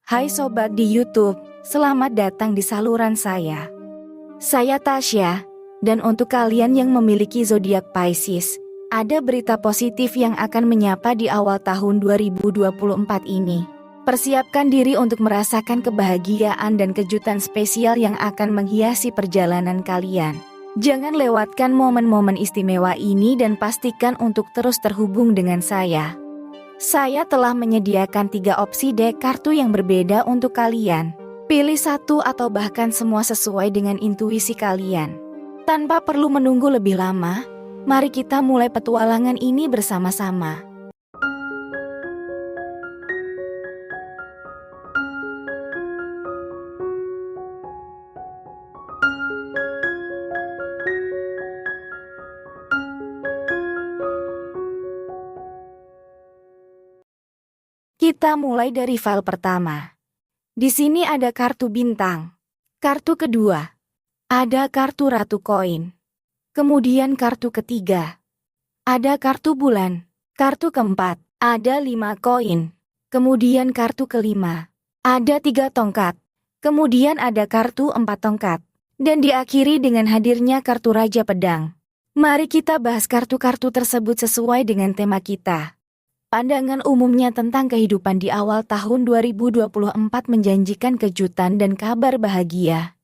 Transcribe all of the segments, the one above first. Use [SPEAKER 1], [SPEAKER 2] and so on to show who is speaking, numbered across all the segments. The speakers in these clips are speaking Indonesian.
[SPEAKER 1] Hai sobat di YouTube, selamat datang di saluran saya. Saya Tasya, dan untuk kalian yang memiliki zodiak Pisces, ada berita positif yang akan menyapa di awal tahun 2024 ini. Persiapkan diri untuk merasakan kebahagiaan dan kejutan spesial yang akan menghiasi perjalanan kalian. Jangan lewatkan momen-momen istimewa ini dan pastikan untuk terus terhubung dengan saya. Saya telah menyediakan 3 opsi dek kartu yang berbeda untuk kalian. Pilih satu atau bahkan semua sesuai dengan intuisi kalian. Tanpa perlu menunggu lebih lama, mari kita mulai petualangan ini bersama-sama. Kita mulai dari file pertama. Di sini ada kartu bintang. Kartu kedua, ada kartu ratu koin. Kemudian kartu ketiga, ada kartu bulan. Kartu keempat, ada 5 koin. Kemudian kartu kelima, ada 3 tongkat. Kemudian ada kartu 4 tongkat. Dan diakhiri dengan hadirnya kartu Raja Pedang. Mari kita bahas kartu-kartu tersebut sesuai dengan tema kita. Pandangan umumnya tentang kehidupan di awal tahun 2024 menjanjikan kejutan dan kabar bahagia.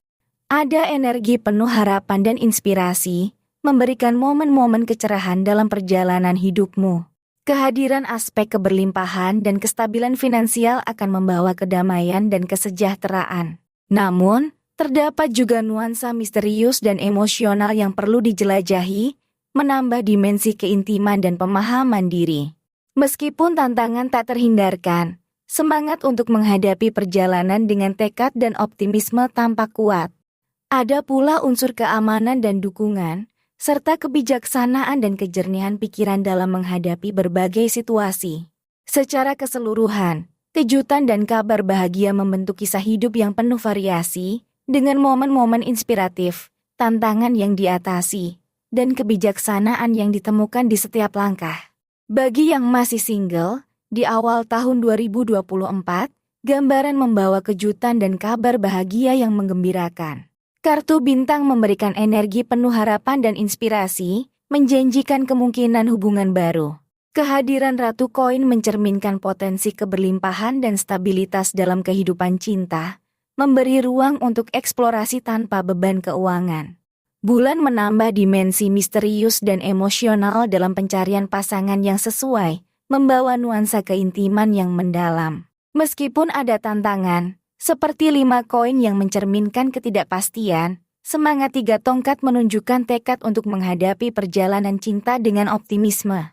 [SPEAKER 1] Ada energi penuh harapan dan inspirasi, memberikan momen-momen kecerahan dalam perjalanan hidupmu. Kehadiran aspek keberlimpahan dan kestabilan finansial akan membawa kedamaian dan kesejahteraan. Namun, terdapat juga nuansa misterius dan emosional yang perlu dijelajahi, menambah dimensi keintiman dan pemahaman diri. Meskipun tantangan tak terhindarkan, semangat untuk menghadapi perjalanan dengan tekad dan optimisme tampak kuat. Ada pula unsur keamanan dan dukungan, serta kebijaksanaan dan kejernihan pikiran dalam menghadapi berbagai situasi. Secara keseluruhan, kejutan dan kabar bahagia membentuk kisah hidup yang penuh variasi, dengan momen-momen inspiratif, tantangan yang diatasi, dan kebijaksanaan yang ditemukan di setiap langkah. Bagi yang masih single, di awal tahun 2024, gambaran membawa kejutan dan kabar bahagia yang menggembirakan. Kartu bintang memberikan energi penuh harapan dan inspirasi, menjanjikan kemungkinan hubungan baru. Kehadiran ratu koin mencerminkan potensi keberlimpahan dan stabilitas dalam kehidupan cinta, memberi ruang untuk eksplorasi tanpa beban keuangan. Bulan menambah dimensi misterius dan emosional dalam pencarian pasangan yang sesuai, membawa nuansa keintiman yang mendalam. Meskipun ada tantangan, seperti 5 koin yang mencerminkan ketidakpastian, semangat 3 tongkat menunjukkan tekad untuk menghadapi perjalanan cinta dengan optimisme.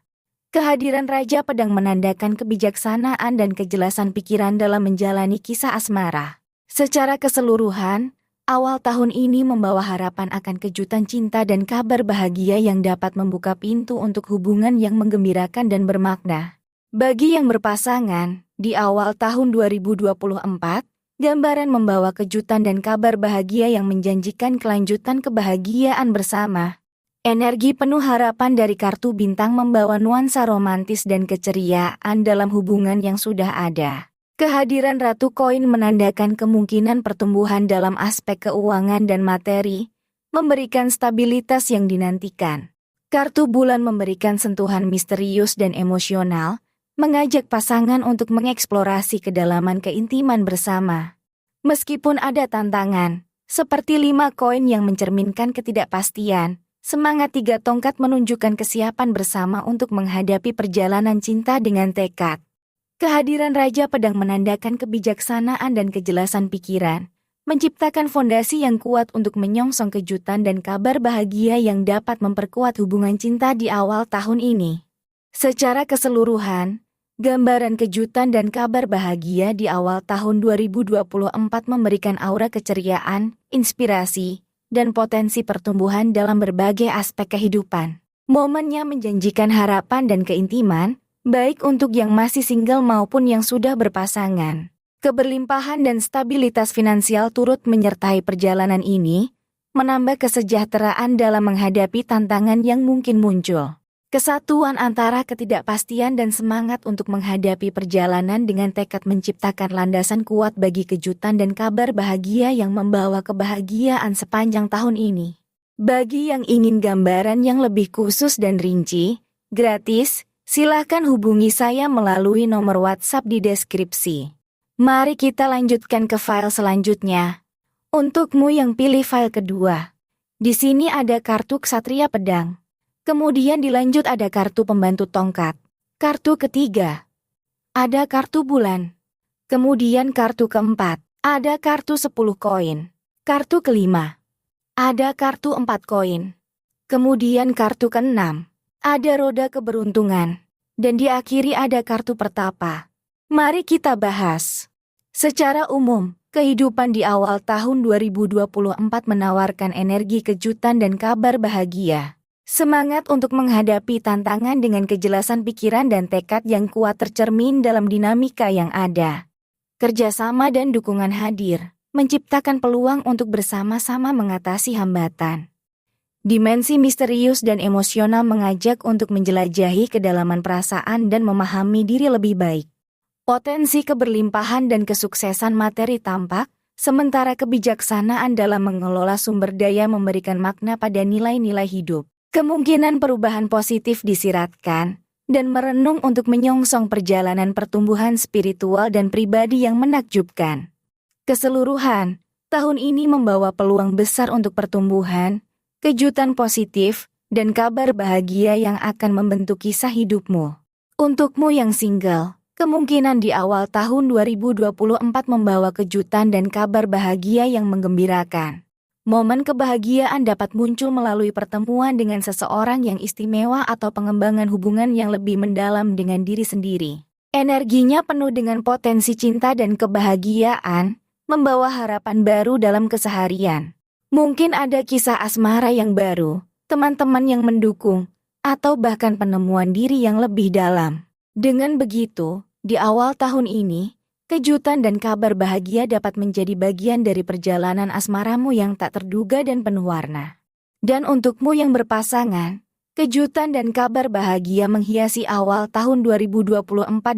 [SPEAKER 1] Kehadiran Raja Pedang menandakan kebijaksanaan dan kejelasan pikiran dalam menjalani kisah asmara. Secara keseluruhan, awal tahun ini membawa harapan akan kejutan cinta dan kabar bahagia yang dapat membuka pintu untuk hubungan yang menggembirakan dan bermakna. Bagi yang berpasangan, di awal tahun 2024, gambaran membawa kejutan dan kabar bahagia yang menjanjikan kelanjutan kebahagiaan bersama. Energi penuh harapan dari kartu bintang membawa nuansa romantis dan keceriaan dalam hubungan yang sudah ada. Kehadiran ratu koin menandakan kemungkinan pertumbuhan dalam aspek keuangan dan materi, memberikan stabilitas yang dinantikan. Kartu bulan memberikan sentuhan misterius dan emosional, mengajak pasangan untuk mengeksplorasi kedalaman keintiman bersama. Meskipun ada tantangan, seperti 5 koin yang mencerminkan ketidakpastian, semangat 3 tongkat menunjukkan kesiapan bersama untuk menghadapi perjalanan cinta dengan tekad. Kehadiran Raja Pedang menandakan kebijaksanaan dan kejelasan pikiran, menciptakan fondasi yang kuat untuk menyongsong kejutan dan kabar bahagia yang dapat memperkuat hubungan cinta di awal tahun ini. Secara keseluruhan, gambaran kejutan dan kabar bahagia di awal tahun 2024 memberikan aura keceriaan, inspirasi, dan potensi pertumbuhan dalam berbagai aspek kehidupan. Momennya menjanjikan harapan dan keintiman, baik untuk yang masih single maupun yang sudah berpasangan. Keberlimpahan dan stabilitas finansial turut menyertai perjalanan ini, menambah kesejahteraan dalam menghadapi tantangan yang mungkin muncul. Kesatuan antara ketidakpastian dan semangat untuk menghadapi perjalanan dengan tekad menciptakan landasan kuat bagi kejutan dan kabar bahagia yang membawa kebahagiaan sepanjang tahun ini. Bagi yang ingin gambaran yang lebih khusus dan rinci, gratis, silakan hubungi saya melalui nomor WhatsApp di deskripsi. Mari kita lanjutkan ke file selanjutnya. Untukmu yang pilih file kedua, di sini ada kartu Ksatria Pedang. Kemudian dilanjut ada kartu Pembantu Tongkat. Kartu ketiga, ada kartu Bulan. Kemudian kartu keempat, ada kartu 10 koin. Kartu kelima, ada kartu 4 koin. Kemudian kartu keenam, ada roda keberuntungan. Dan diakhiri ada kartu Pertapa. Mari kita bahas. Secara umum, kehidupan di awal tahun 2024 menawarkan energi kejutan dan kabar bahagia. Semangat untuk menghadapi tantangan dengan kejelasan pikiran dan tekad yang kuat tercermin dalam dinamika yang ada. Kerjasama dan dukungan hadir, menciptakan peluang untuk bersama-sama mengatasi hambatan. Dimensi misterius dan emosional mengajak untuk menjelajahi kedalaman perasaan dan memahami diri lebih baik. Potensi keberlimpahan dan kesuksesan materi tampak, sementara kebijaksanaan dalam mengelola sumber daya memberikan makna pada nilai-nilai hidup. Kemungkinan perubahan positif disiratkan, dan merenung untuk menyongsong perjalanan pertumbuhan spiritual dan pribadi yang menakjubkan. Keseluruhan, tahun ini membawa peluang besar untuk pertumbuhan, kejutan positif, dan kabar bahagia yang akan membentuk kisah hidupmu. Untukmu yang single, kemungkinan di awal tahun 2024 membawa kejutan dan kabar bahagia yang menggembirakan. Momen kebahagiaan dapat muncul melalui pertemuan dengan seseorang yang istimewa atau pengembangan hubungan yang lebih mendalam dengan diri sendiri. Energinya penuh dengan potensi cinta dan kebahagiaan, membawa harapan baru dalam keseharian. Mungkin ada kisah asmara yang baru, teman-teman yang mendukung, atau bahkan penemuan diri yang lebih dalam. Dengan begitu, di awal tahun ini, kejutan dan kabar bahagia dapat menjadi bagian dari perjalanan asmaramu yang tak terduga dan penuh warna. Dan untukmu yang berpasangan, kejutan dan kabar bahagia menghiasi awal tahun 2024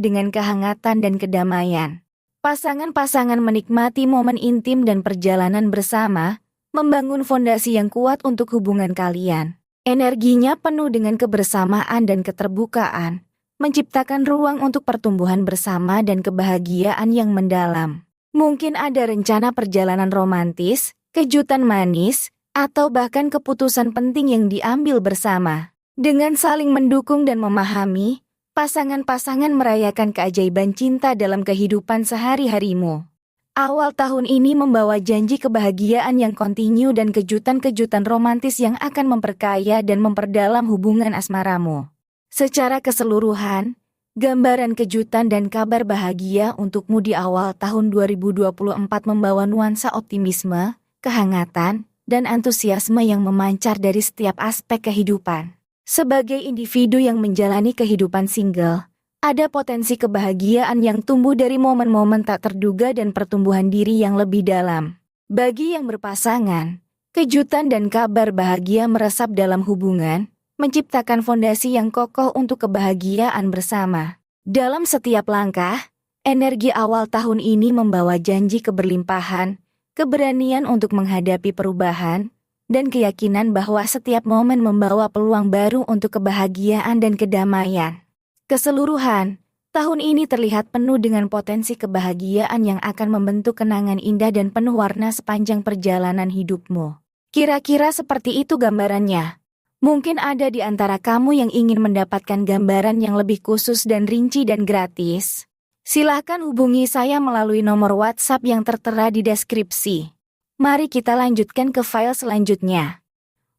[SPEAKER 1] dengan kehangatan dan kedamaian. Pasangan-pasangan menikmati momen intim dan perjalanan bersama, membangun fondasi yang kuat untuk hubungan kalian. Energinya penuh dengan kebersamaan dan keterbukaan, menciptakan ruang untuk pertumbuhan bersama dan kebahagiaan yang mendalam. Mungkin ada rencana perjalanan romantis, kejutan manis, atau bahkan keputusan penting yang diambil bersama. Dengan saling mendukung dan memahami, pasangan-pasangan merayakan keajaiban cinta dalam kehidupan sehari-harimu. Awal tahun ini membawa janji kebahagiaan yang kontinu dan kejutan-kejutan romantis yang akan memperkaya dan memperdalam hubungan asmaramu. Secara keseluruhan, gambaran kejutan dan kabar bahagia untukmu di awal tahun 2024 membawa nuansa optimisme, kehangatan, dan antusiasme yang memancar dari setiap aspek kehidupan. Sebagai individu yang menjalani kehidupan single, ada potensi kebahagiaan yang tumbuh dari momen-momen tak terduga dan pertumbuhan diri yang lebih dalam. Bagi yang berpasangan, kejutan dan kabar bahagia meresap dalam hubungan, menciptakan fondasi yang kokoh untuk kebahagiaan bersama. Dalam setiap langkah, energi awal tahun ini membawa janji keberlimpahan, keberanian untuk menghadapi perubahan, dan keyakinan bahwa setiap momen membawa peluang baru untuk kebahagiaan dan kedamaian. Keseluruhan, tahun ini terlihat penuh dengan potensi kebahagiaan yang akan membentuk kenangan indah dan penuh warna sepanjang perjalanan hidupmu. Kira-kira seperti itu gambarannya. Mungkin ada di antara kamu yang ingin mendapatkan gambaran yang lebih khusus dan rinci dan gratis. Silahkan hubungi saya melalui nomor WhatsApp yang tertera di deskripsi. Mari kita lanjutkan ke file selanjutnya.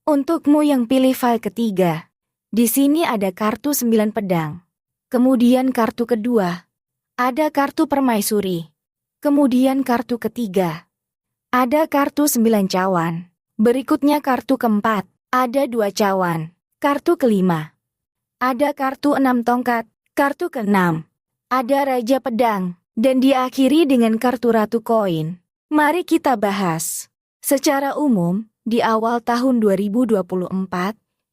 [SPEAKER 1] Untukmu yang pilih file ketiga, di sini ada kartu 9 pedang. Kemudian kartu kedua, ada kartu permaisuri. Kemudian kartu ketiga, ada kartu 9 cawan. Berikutnya kartu keempat. Ada 2 cawan. Kartu kelima, ada kartu 6 tongkat. Kartu keenam, ada Raja Pedang. Dan diakhiri dengan kartu Ratu Koin. Mari kita bahas. Secara umum, di awal tahun 2024,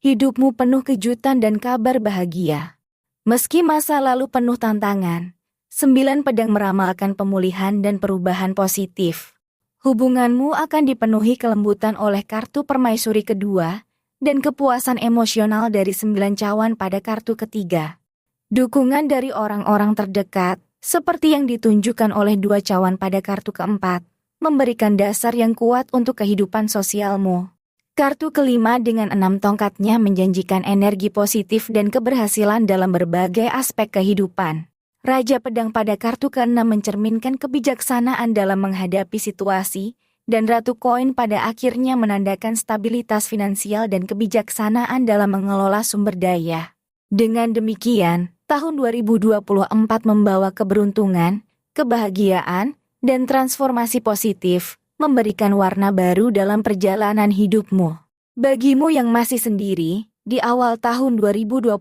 [SPEAKER 1] Hidupmu penuh kejutan dan kabar bahagia. Meski masa lalu penuh tantangan, 9 pedang meramalkan pemulihan dan perubahan positif. Hubunganmu akan dipenuhi kelembutan oleh kartu permaisuri kedua dan kepuasan emosional dari 9 cawan pada kartu ketiga. Dukungan dari orang-orang terdekat, seperti yang ditunjukkan oleh 2 cawan pada kartu keempat, memberikan dasar yang kuat untuk kehidupan sosialmu. Kartu kelima dengan 6 tongkatnya menjanjikan energi positif dan keberhasilan dalam berbagai aspek kehidupan. Raja Pedang pada kartu ke-6 mencerminkan kebijaksanaan dalam menghadapi situasi, dan Ratu Koin pada akhirnya menandakan stabilitas finansial dan kebijaksanaan dalam mengelola sumber daya. Dengan demikian, tahun 2024 membawa keberuntungan, kebahagiaan, dan transformasi positif, memberikan warna baru dalam perjalanan hidupmu. Bagimu yang masih sendiri, di awal tahun 2024,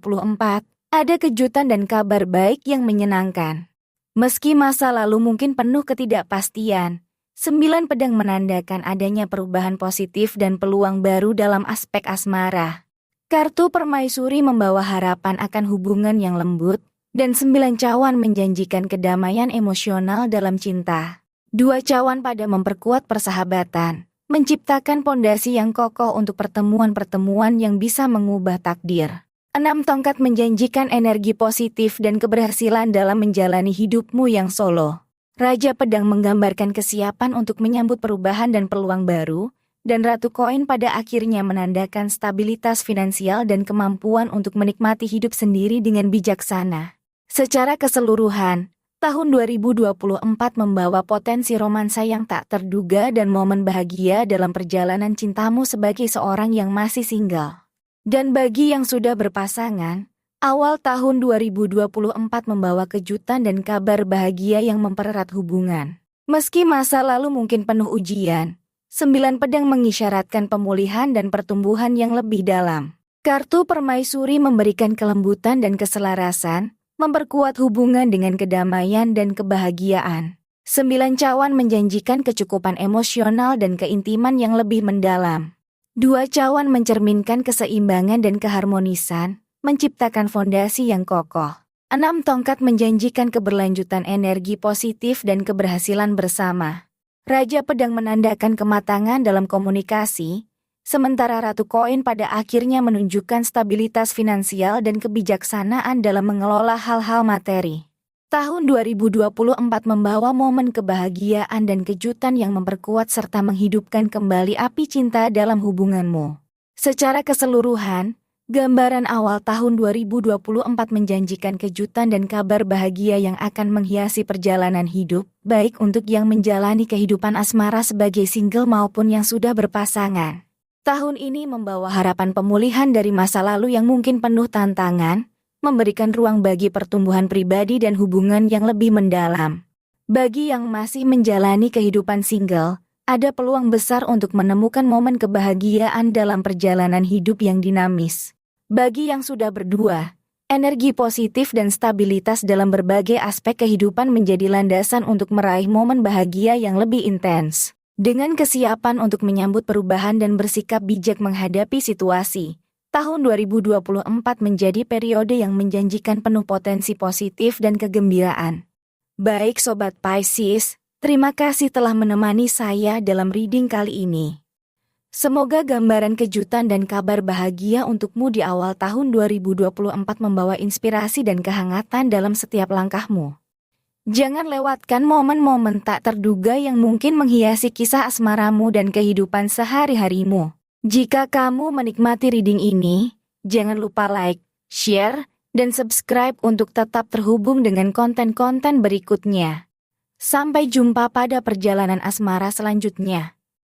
[SPEAKER 1] ada kejutan dan kabar baik yang menyenangkan. Meski masa lalu mungkin penuh ketidakpastian, 9 pedang menandakan adanya perubahan positif dan peluang baru dalam aspek asmara. Kartu permaisuri membawa harapan akan hubungan yang lembut, dan 9 cawan menjanjikan kedamaian emosional dalam cinta. 2 cawan pada memperkuat persahabatan, menciptakan pondasi yang kokoh untuk pertemuan-pertemuan yang bisa mengubah takdir. 6 tongkat menjanjikan energi positif dan keberhasilan dalam menjalani hidupmu yang solo. Raja Pedang menggambarkan kesiapan untuk menyambut perubahan dan peluang baru, dan Ratu Koin pada akhirnya menandakan stabilitas finansial dan kemampuan untuk menikmati hidup sendiri dengan bijaksana. Secara keseluruhan, tahun 2024 membawa potensi romansa yang tak terduga dan momen bahagia dalam perjalanan cintamu sebagai seorang yang masih single. Dan bagi yang sudah berpasangan, awal tahun 2024 membawa kejutan dan kabar bahagia yang mempererat hubungan. Meski masa lalu mungkin penuh ujian, 9 pedang mengisyaratkan pemulihan dan pertumbuhan yang lebih dalam. Kartu permaisuri memberikan kelembutan dan keselarasan, memperkuat hubungan dengan kedamaian dan kebahagiaan. 9 cawan menjanjikan kecukupan emosional dan keintiman yang lebih mendalam. 2 cawan mencerminkan keseimbangan dan keharmonisan, menciptakan fondasi yang kokoh. 6 tongkat menjanjikan keberlanjutan energi positif dan keberhasilan bersama. Raja Pedang menandakan kematangan dalam komunikasi, sementara Ratu Koin pada akhirnya menunjukkan stabilitas finansial dan kebijaksanaan dalam mengelola hal-hal materi. Tahun 2024 membawa momen kebahagiaan dan kejutan yang memperkuat serta menghidupkan kembali api cinta dalam hubunganmu. Secara keseluruhan, gambaran awal tahun 2024 menjanjikan kejutan dan kabar bahagia yang akan menghiasi perjalanan hidup, baik untuk yang menjalani kehidupan asmara sebagai single maupun yang sudah berpasangan. Tahun ini membawa harapan pemulihan dari masa lalu yang mungkin penuh tantangan, memberikan ruang bagi pertumbuhan pribadi dan hubungan yang lebih mendalam. Bagi yang masih menjalani kehidupan single, ada peluang besar untuk menemukan momen kebahagiaan dalam perjalanan hidup yang dinamis. Bagi yang sudah berdua, energi positif dan stabilitas dalam berbagai aspek kehidupan menjadi landasan untuk meraih momen bahagia yang lebih intens. Dengan kesiapan untuk menyambut perubahan dan bersikap bijak menghadapi situasi, tahun 2024 menjadi periode yang menjanjikan penuh potensi positif dan kegembiraan. Baik Sobat Pisces, terima kasih telah menemani saya dalam reading kali ini. Semoga gambaran kejutan dan kabar bahagia untukmu di awal tahun 2024 membawa inspirasi dan kehangatan dalam setiap langkahmu. Jangan lewatkan momen-momen tak terduga yang mungkin menghiasi kisah asmaramu dan kehidupan sehari-harimu. Jika kamu menikmati reading ini, jangan lupa like, share, dan subscribe untuk tetap terhubung dengan konten-konten berikutnya. Sampai jumpa pada perjalanan asmara selanjutnya.